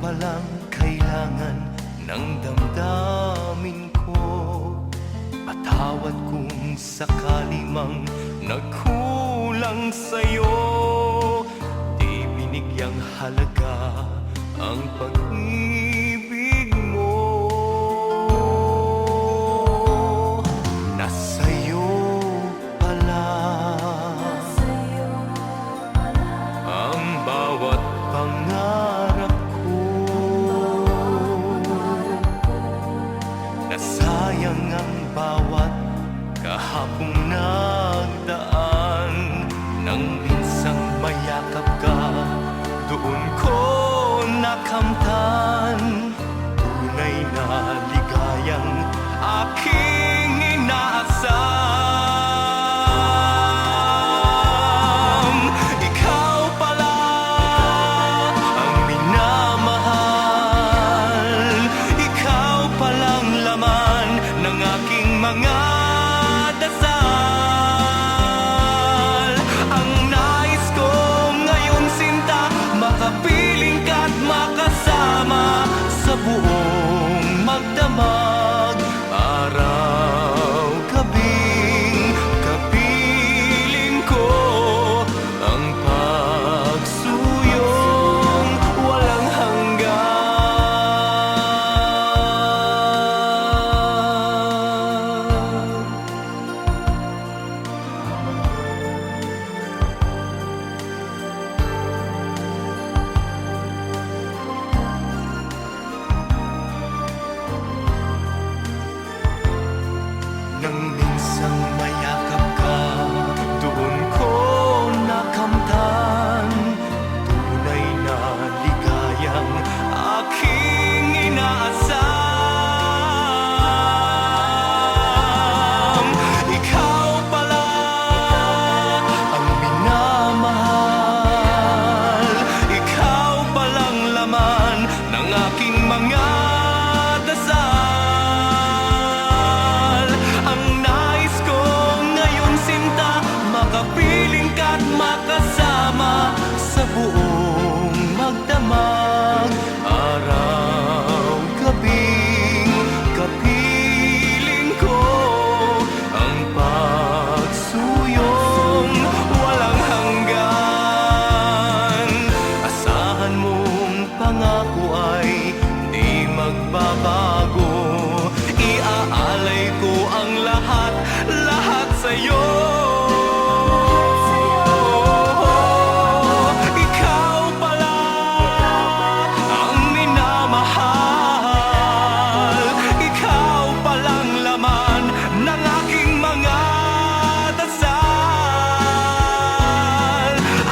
palang kailangan ng damdamin ko. Patawad kung sakali mang nagkulang sa'yo. Di binigyang halaga ang pag-ibig mo. Nasa'yo pala ang bawat pangarap ko. Nasayang ang bawat kahapong nagdaan. Nang minsang mayakap ka, doon ko nakamtan tunay na ligayang aking inaasam. Ikaw pala ang minamahal. Ikaw palang laman ng aking mga dasal. Ang nais ko ngayon, sinta, makapiling ka't makasama sa buong magdamag. Araw, gabing kapiling ko ang pagsuyong walang hanggan. Nang minsang mayakap ka, doon ko nakamtan tunay na ligayang aking inaasam. Ikaw pala ang minamahal. Ikaw palang laman ng aking mga dasal. Ang nais ko ngayon, sinta, makapiling ka't makasama sa buong magdamag. Araw, gabing kapiling ko ang pagsuyong walang hanggan. Asahan mong pangako ay di magbabago. Iaalay ko ang lahat, lahat sa'yo. Ikaw pala ang minamahal. Ikaw palang laman ng aking mga dasal.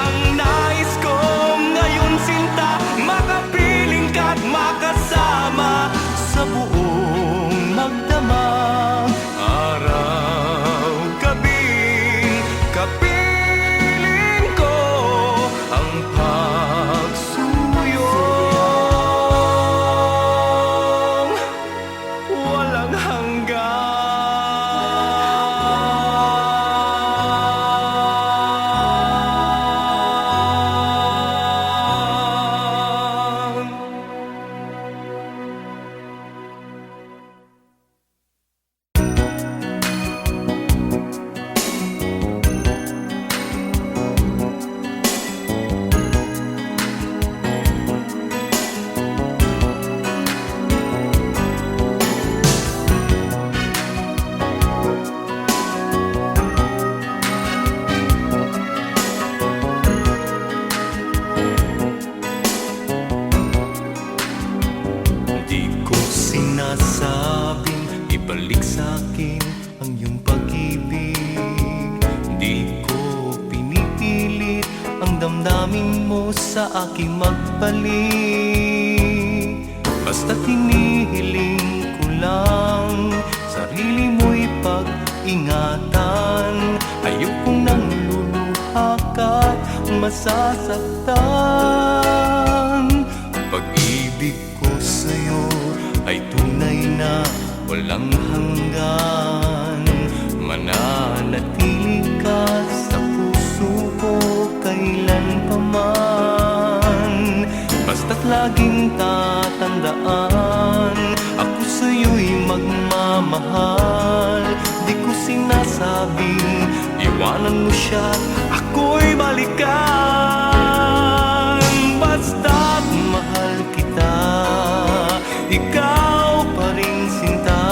Ang nais ko ngayon, sinta, makapiling ka't makasama sa buong magdamag. Araw, gabing kapiling ko ang pagsuyong walang hanggan. Di ko sinasabing ibalik sa'kin ang iyong pag-ibig. Di ko pinipilit ang damdamin mo sa aking magbalik. Basta't hinihiling ko lang sarili mo'y pag-ingatan. Ayokong nang luluha ka't masasaktan. Pag-ibig ko sa'yo ay tunay na walang hanggan. Mananatili ka sa puso ko kailan pa man. Basta't laging tatandaan, ako sa'yo'y magmamahal. Di ko sinasabing iwanan mo siya, ako'y balikan. Basta't mahal kita, ikaw pa rin sinta.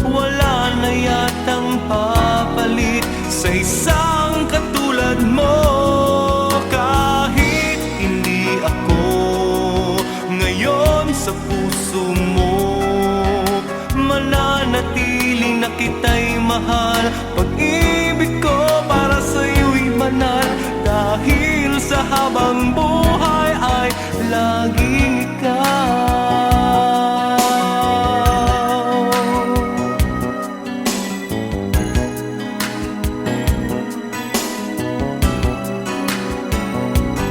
Wala na yatang papalit sa isang katulad mo. Kahit hindi ako ngayon sa puso mo, mananatili na kita'y mahal. Pag-ibig ko para sa'yo'y banal, dahil sa habang buhay ay laging ikaw.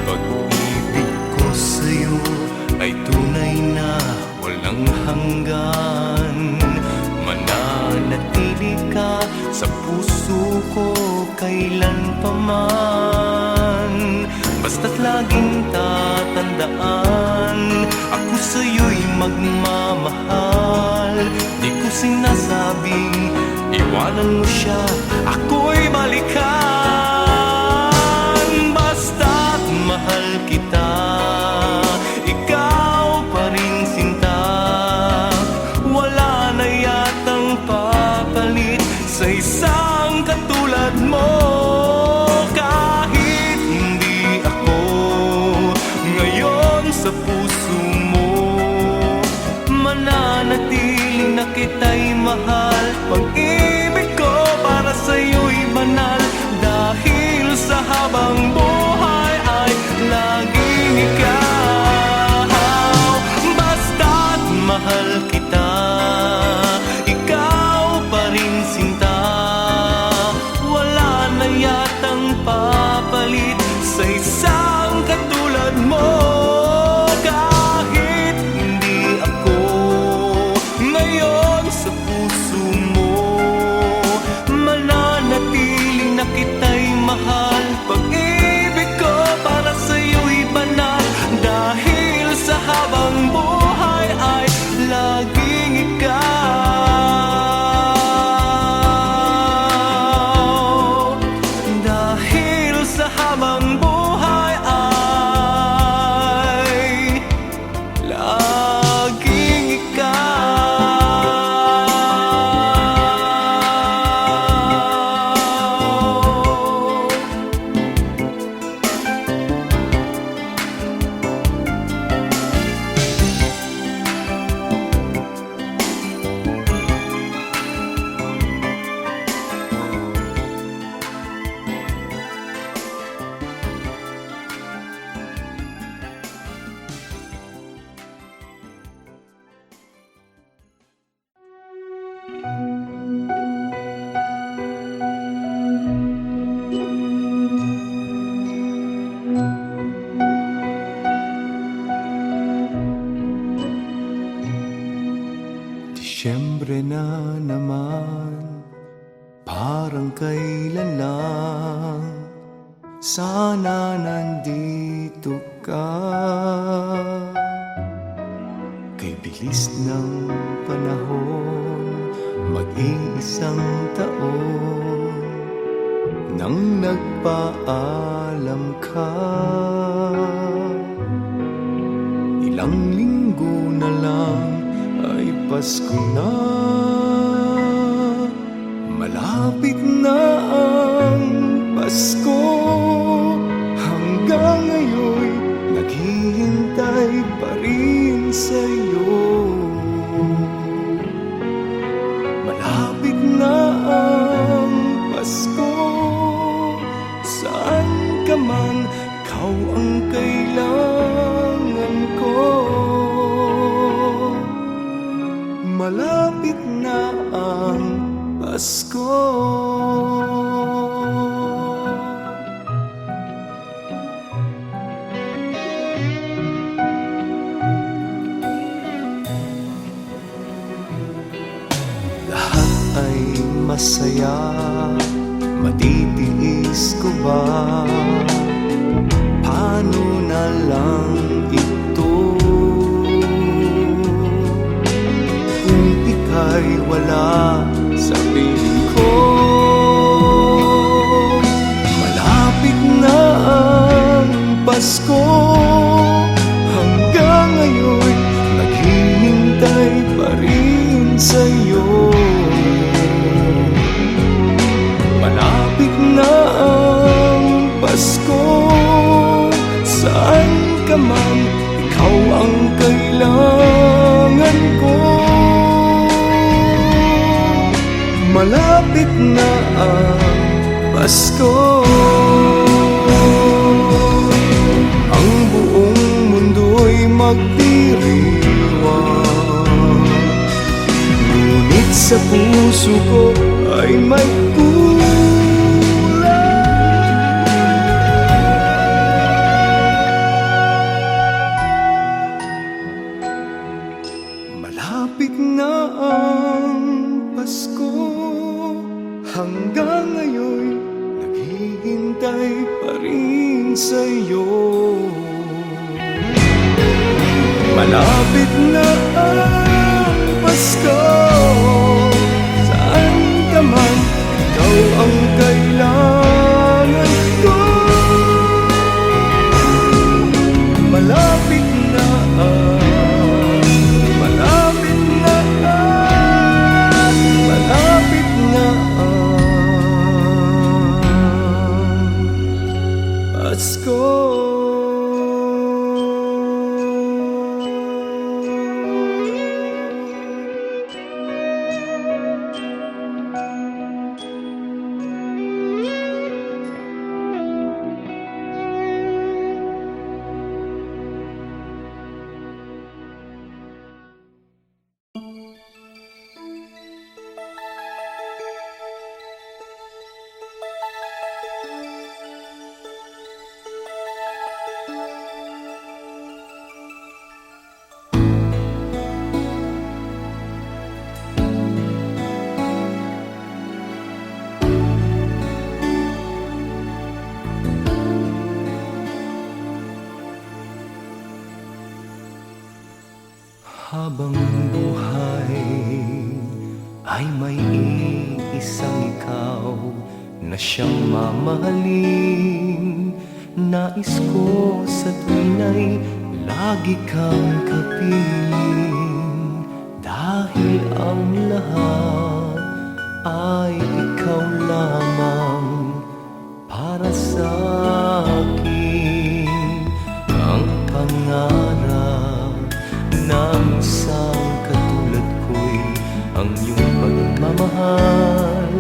Pag-ibig ko sa'yo ay tunay na walang hanggan. Mananatili ka sa puso ko kailan pa man. Basta't laging tatandaan, ako sa'yo'y magmamahal. Di ko sinasabing iwanan mo siya, ako'y balikan. Basta't mahal kita, ikaw pa rin sinta. Wala na yatang papalit sa isang katulad mo. Kahit hindi ako ngayon sa puso mo, mananatili na kita'y mahal. Pag-ibig ko para sa'yo'y banal, dahil sa habang buhay ay laging ikaw. Basta't mahal kita, ikaw pa rin sinta. Wala na yatang papalit sa isang katulad mo. Kahit hindi ako ngayon sa puso mo, mananatili na kita'y mahal. Pag-ibig ko para sa'yo'y banal, dahil sa habang buhay ay laging ikaw. Dahil sa habang buhay ay laging ikaw. Disyembre na naman, parang kailan lang. Sana nandito ka. Kay bilis ng panahon, mag-iisang taon nang nagpaalam ka. Ilang linggo na lang ay Pasko na. Malapit na ang Pasko. Hanggang ngayon naghihintay pa rin sa'yo. Malapit na ang Pasko. Saan ka man, ikaw ang kailangan ko. Malapit na ang Pasko. Lahat ay masaya, matitiis ko ba? Paano na lang ito? ay wala sa piling ko. Malapit na ang Pasko, hanggang ngayon naghihintay pa rin sa'yo. Malapit na ang Pasko, saan ka man, ikaw ang kailangan ko. Malapit na ang Pasko, ang buong mundo'y magdiriwang, ngunit sa puso ko ay may malapit na ang Pasko, hanggang ngayon naghihintay pa rin sa'yo. Malapit na ang Pasko, saan ka man, ikaw ang kailangan ko. Malapit na ang Pasko. Habang buhay ay may iisang ikaw na siyang mamahalin. Nais ko sa tuwina'y lagi kang kapiling, dahil ang lahat ay ikaw lamang para sa akin. Ang pangarap ng isang katulad ko'y ang iyong pagmamahal.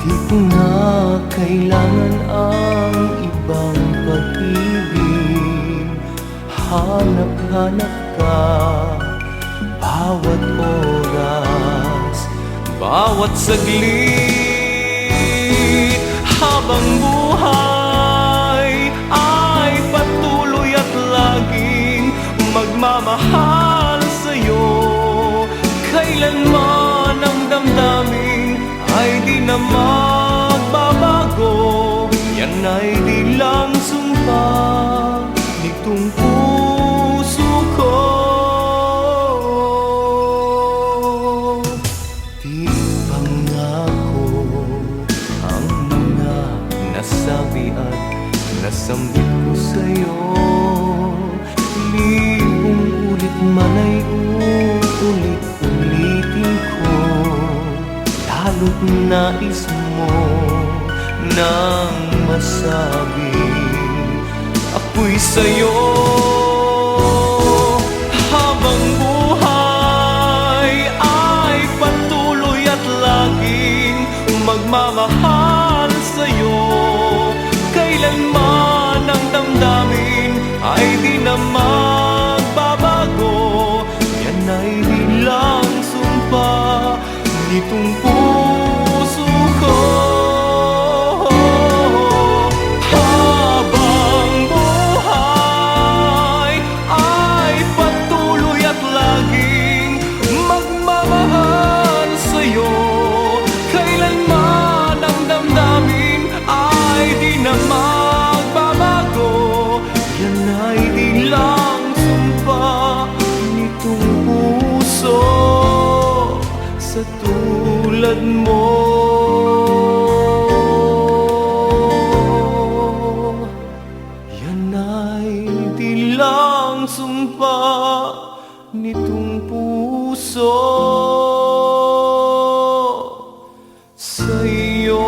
Di ko na kailangan ang ibang pag-ibig. Hanap-hanap ka bawat oras, bawat saglit. Habang buhay ay patuloy at laging magmamahal sa'yo. Kailanman ang damdamin ay di na magbabago. Yan ay di lang sumpa nitong puso ko. Di pangako ang mga nasabi at nasambit ko sa'yo. Libong ulit man ay ulit-ulitin ko, lalo't nais mo nang masabi ako'y sa'yo. Habang buhay ay patuloy at laging magmamahal sa'yo. Kailanman ang damdamin ay di na magbabago. Yan ay di lang sumpa nitong puso ko. Habang buhay ay patuloy at laging magmamahal sa'yo. Kailanman ang damdamin ay di na magbabago. Yan ay di lang sumpa nitong puso sa nitong puso sa'yo.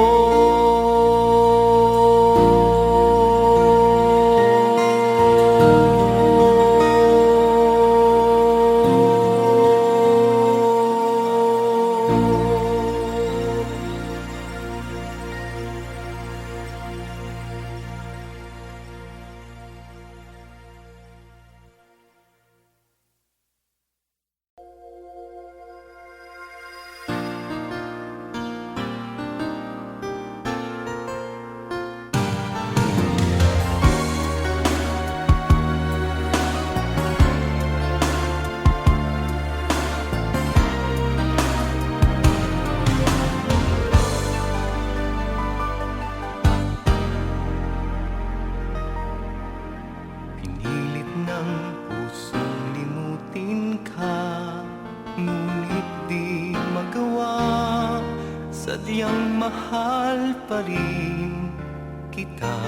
Pinilit ng pusong limutin ka, ngunit di magawa. Sadyang mahal pa rin kita,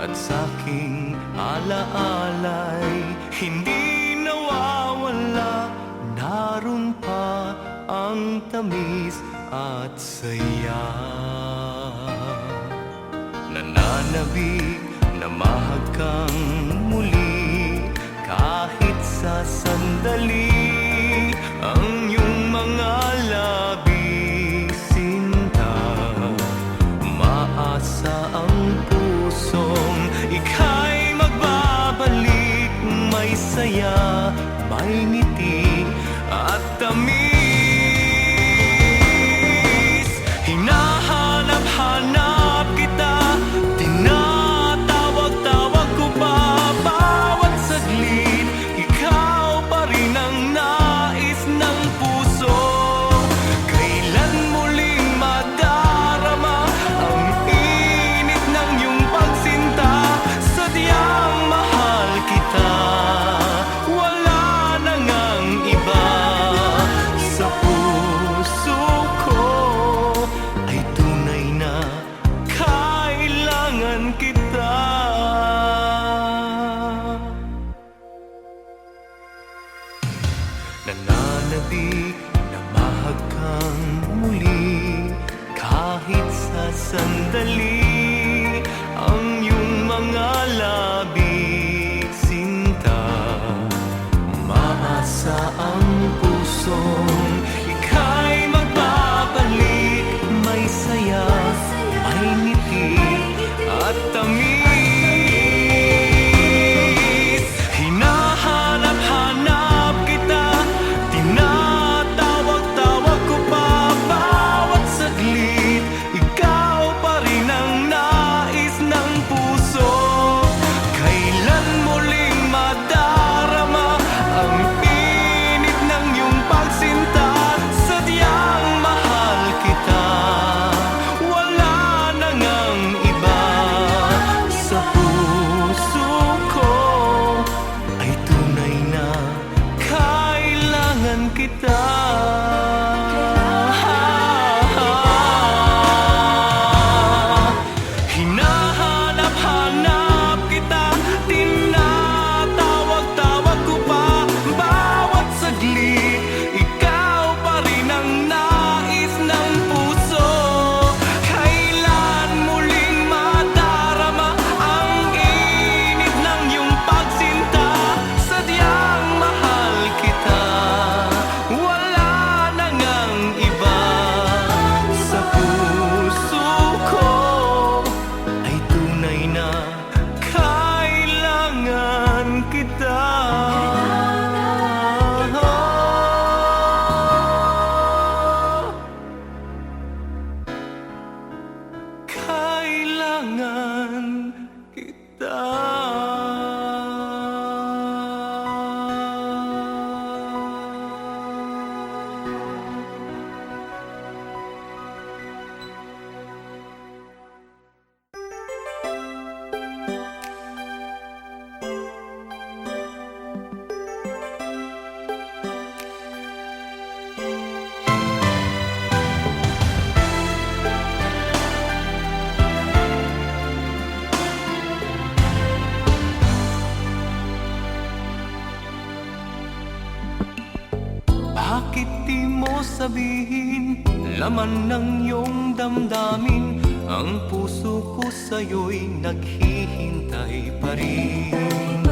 at sa'king alaala'y hindi nawawala. Naroon pa ang tamis at saya, nananabik na mahal kang muli kahit sa sandali. Ang iyong mga labi, sinta, maasa ang pusong ika'y magbabalik. May saya, may ngiti at tamis. Hinahanap-hanap kita, tinatawag-tawag ko pa bawat saglit. Ikaw pa rin ang nais ng puso. Kailan muling madarama ang init ng iyong pagsinta? Sadyang mahal kita, wala na ngang iba. Sa puso ko ay tunay na kailangan kita. Nananabik na mahal kang muli kahit sa sandali. Ang iyong mga labi, sinta, maasa ang pusong ika'y magbabalik. May saya, may ngiti at tamis. Hinahanap-hanap kita, tinatawag-tawag ko pa bawat saglit. Ikaw pa rin ang nais ng puso. Kailan muling madarama ang init ng iyong pagsinta? Bakit di mo sabihin? Laman ng iyong damdamin, ang puso ko sa'yo'y naghihintay pa rin.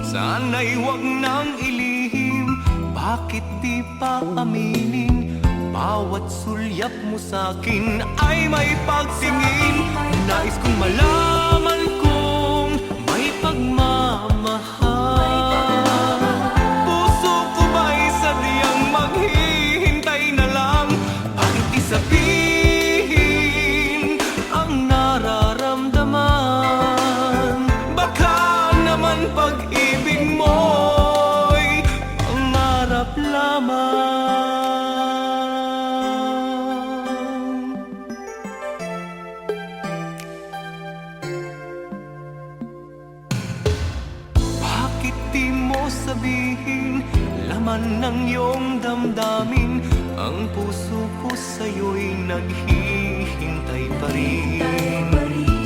Sana'y huwag nang ilihim, bakit di pa aminin? Bawat sulyap mo sa'kin ay may pagtingin. Nais kong malaman kung may pagmamahal. Puso ko ba'y sadyang maghihintay na lang? Bakit di sabihin ang nararamdaman? Baka naman pag-ibig mo'y pangarap lamang. Bakit di mo sabihin? Laman ng iyong damdamin, ang puso ko sa'yo'y naghihintay pa rin.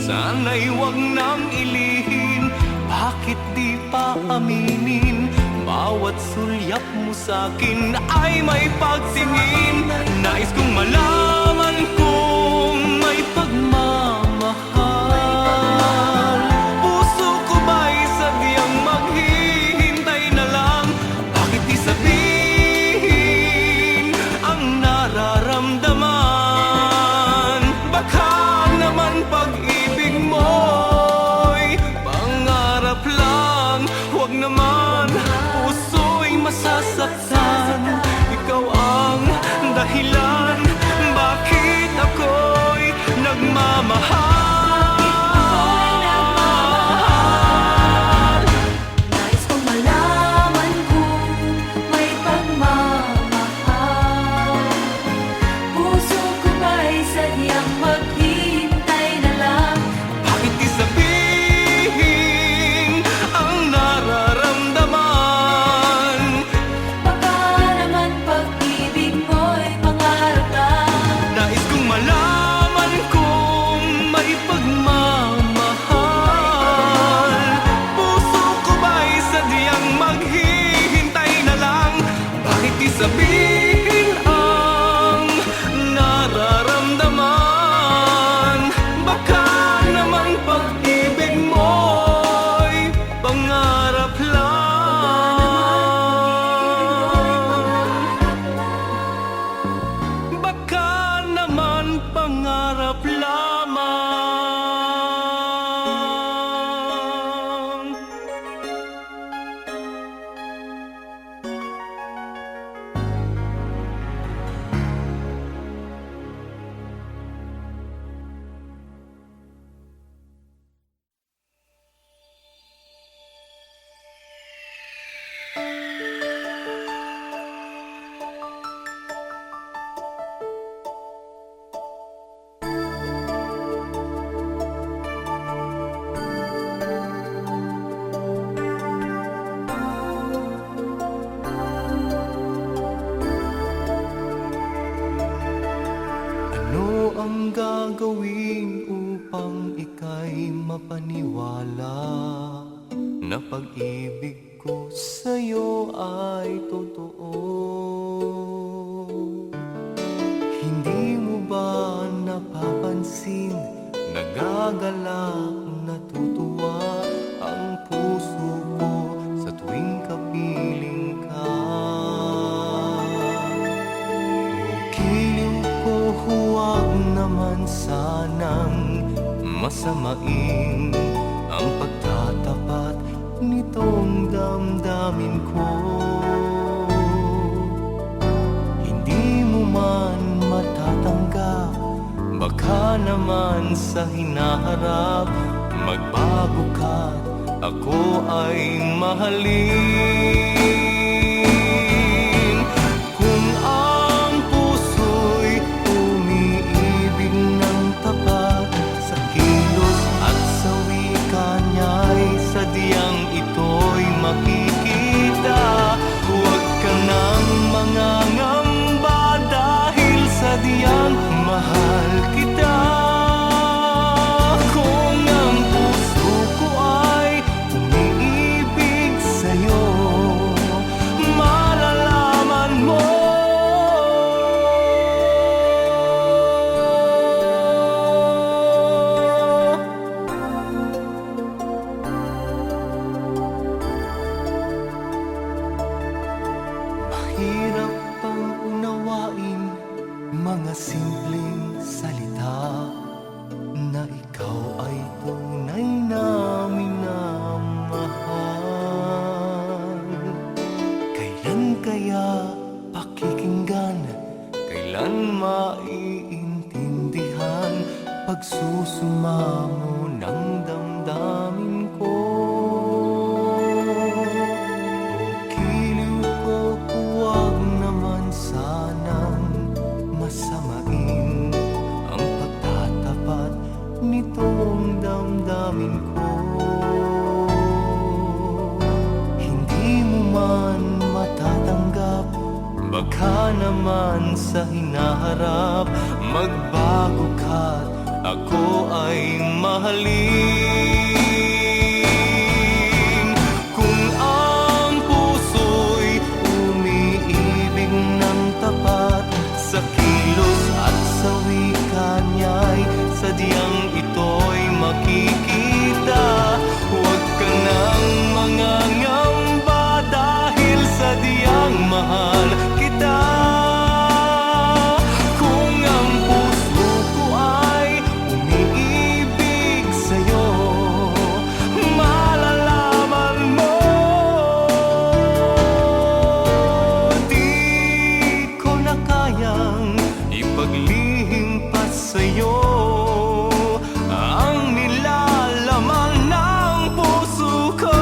Sana'y huwag nang ilihim, bakit di pa aminin? Bawat sulyap mo sa'kin ay may pagtingin. Nais kong malaman kung may pagmamahal. Puso ko ba'y sadyang maghihintay na lang? Bakit di sabihin ang nararamdaman? Baka naman pag-ibig mo'y pangarap lang. Huwag naman, puso'y masasaktan. Ikaw ang dahilan bakit ako'y nagmamahal. Nais kong malaman kung may pagmamahal. Puso ko ba'y sadyang maghihintay na lang? Bakit di sabihin ang nararamdaman? Baka naman pag-ibig mo'y pangarap lang. Nais kong malaman kung may pagmamahal. Puso ko ba'y sadyang maghihintay na lang? Bakit di sabihin ang nararamdaman? Baka naman pag-ibig mo'y pangarap lang. Baka naman pangarap lamang. Ano ang gagawin upang ika'y mapaniwala na pag-ibig ko sa'yo ay totoo? Hindi mo ba napapansin, nagagalak, natutuwa ang puso ko sa tuwing kapiling ka? Giliw ko, huwag naman sanang masamain ang pagtatapat nitong damdamin ko. Hindi mo man matatanggap, baka naman sa hinaharap magbago ka, ako ay mahalin. Kung ang puso'y umiibig ng tapat, sa kilos at sa wika niya'y sadyang ito'y makikita. Huwag ka nang mangangamba dahil sadyang mahal kita. Kung ang puso ko ay umiibig sa'yo, Mahirap pang unawain mga simpleng salita na ikaw ay tunay na minamahal. Kailan kaya pakikinggan? Kailan maiintindihan? Pagsusumamo ng damdamin ko. O giliw ko, huwag naman sanang masamain ang pagtatapat nitong damdamin ko. Hindi mo man matatanggap, baka naman sa hinaharap magbago ka't ako ay mahalin. Kung ang puso'y umiibig ng tapat, sa kilos at sa wika niya'y sadyang ito'y makikita. Huwag ka nang mangangamba dahil sadyang mahal kita. Kung ang puso ko ay umiibig sa'yo, malalaman mo. Di ko na kayang ipaglihim pa sa'yo ang nilalaman ng puso ko.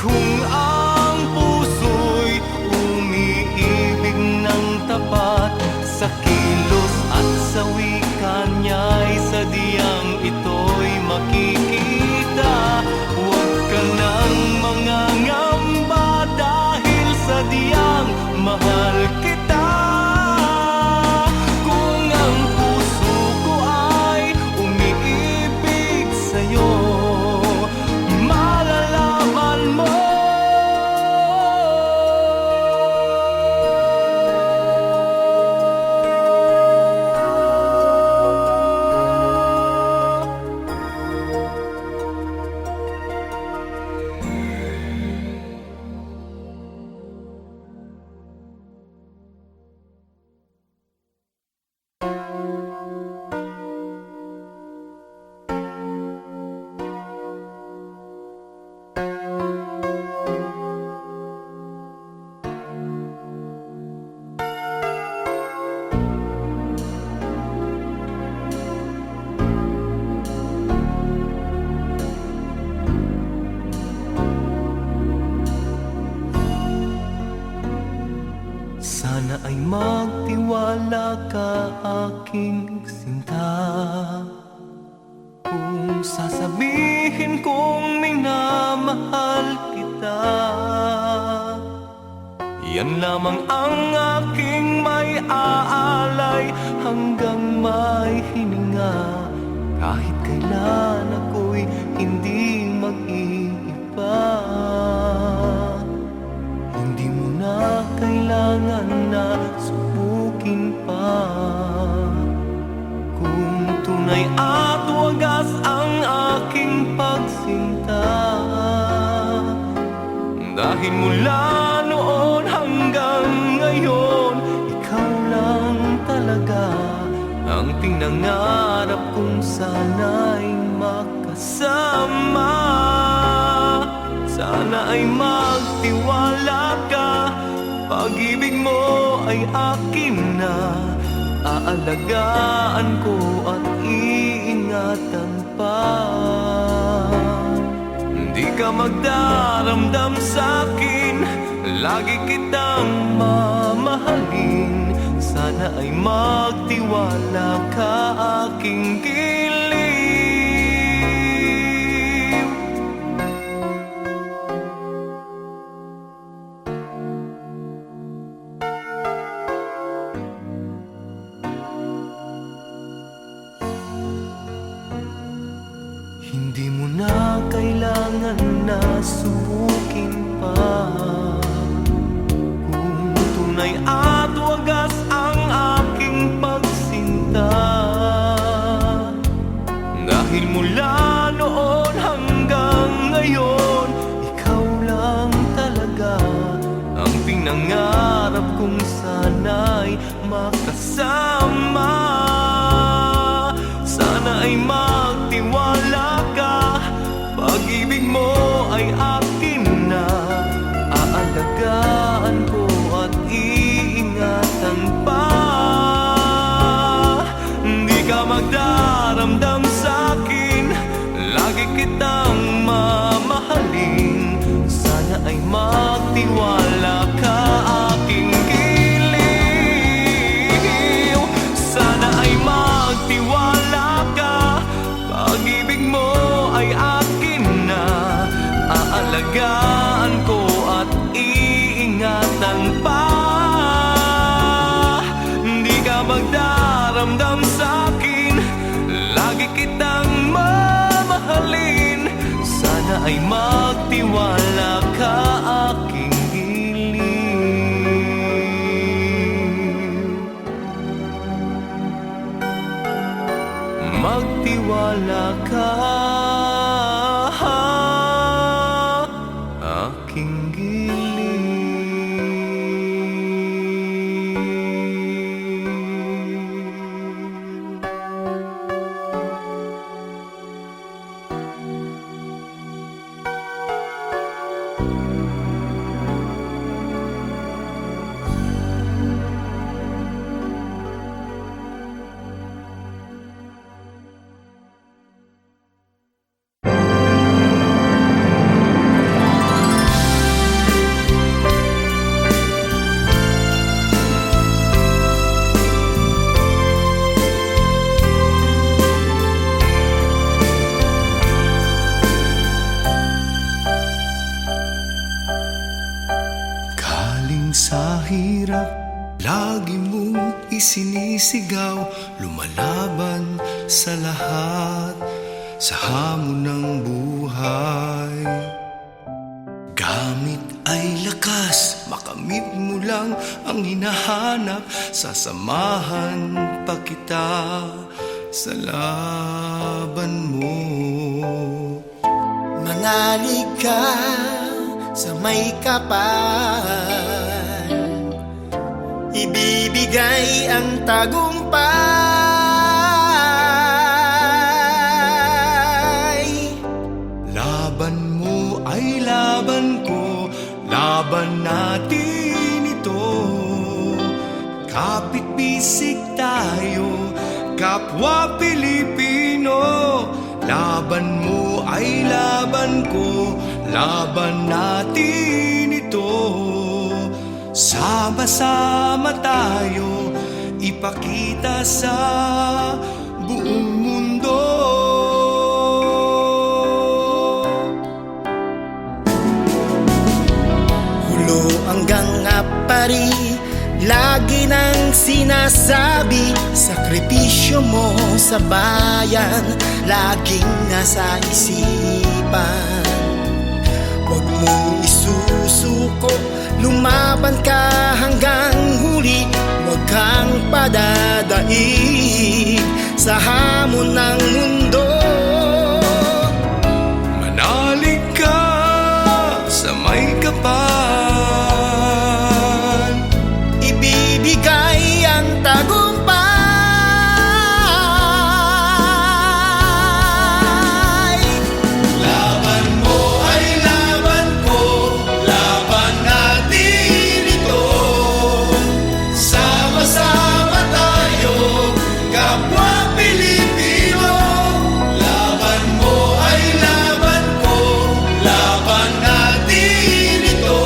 Kung ang puso'y umiibig ng tapat, sa kilos at sa wika niya'y sadyang ito'y makikita. Huwag ka nang mangangamba dahil sadyang mahal kita. Kung ang puso ko ay umiibig sa'yo, malalaman mo. Sana ay magtiwala ka, aking sinta, kung sasabihin kong minamahal kita. Yan lamang ang aking may aalay hanggang may hininga. Kahit kailan ako'y hindi mag-iiba. Hindi mo na kailangan na subukin pa. Kung tunay at wagas ang aking pagsinta, dahil mula noon hanggang ngayon, ikaw lang talaga ang pinangarap kong sana'y makasama. Sana ay magtiwala ka, pag-ibig mo ay akin na. Aalagaan ko at iingatan pa. Di ka magdaramdam sa'kin, lagi kitang mamahalin. Sana ay magtiwala ka, aking giliw. Hindi mo na kailangan na subukin pa. Kung tunay at wagas ang aking pagsinta, kung sana'y makasama. Sana ay magtiwala ka, pag-ibig mo ay akin na. Aalagaan ko at iingatan pa. Di ka magdaramdam sa'kin, lagi kitang mamahalin. Sana ay magtiwala ka, aking giliw. Sana ay magtiwala ka, pag-ibig mo ay akin na. Aalagaan ko at iingatan pa. Di ka magdaramdam sa'kin, lagi kitang mamahalin. Sana ay magtiwala ka, aking giliw. Magtiwala ka, aking giliw. Galing sa hirap, lagi mong isinisigaw, lumalaban sa lahat, sa hamon ng buhay. Gamit ay lakas, makamit mo lang ang hinahanap. Sasamahan pa kita sa laban mo. Manalig ka sa may kapal, ibibigay ang tagumpay. Laban mo ay laban ko, laban natin ito. Kapit bisig tayo, kapwa Pilipino. Laban mo ay laban ko, laban natin ito. Sama-sama tayo, ipakita sa buong mundo. Hulo hanggang apari, lagi nang sinasabi, sakripisyo mo sa bayan, laging nasa isipan. Huwag mong isusuko, lumaban ka hanggang huli. Huwag kang padadaig sa hamon ng mundo. Manalig ka sa may kapal, Ibibigay ang tagumpay. laban mo ay laban ko, laban natin ito. Sama-sama tayo, kapwa Pilipino. Laban mo ay laban ko, laban natin ito.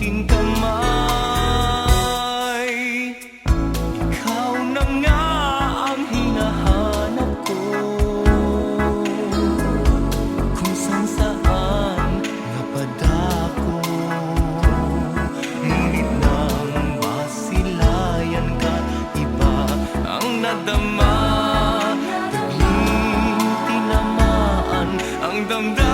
aking kamay. Ikaw na nga ang hinahanap ko, kung saan napadako. Ngunit nang masilayan ka, iba ang nadama. Bigling tinamaan ang damdamin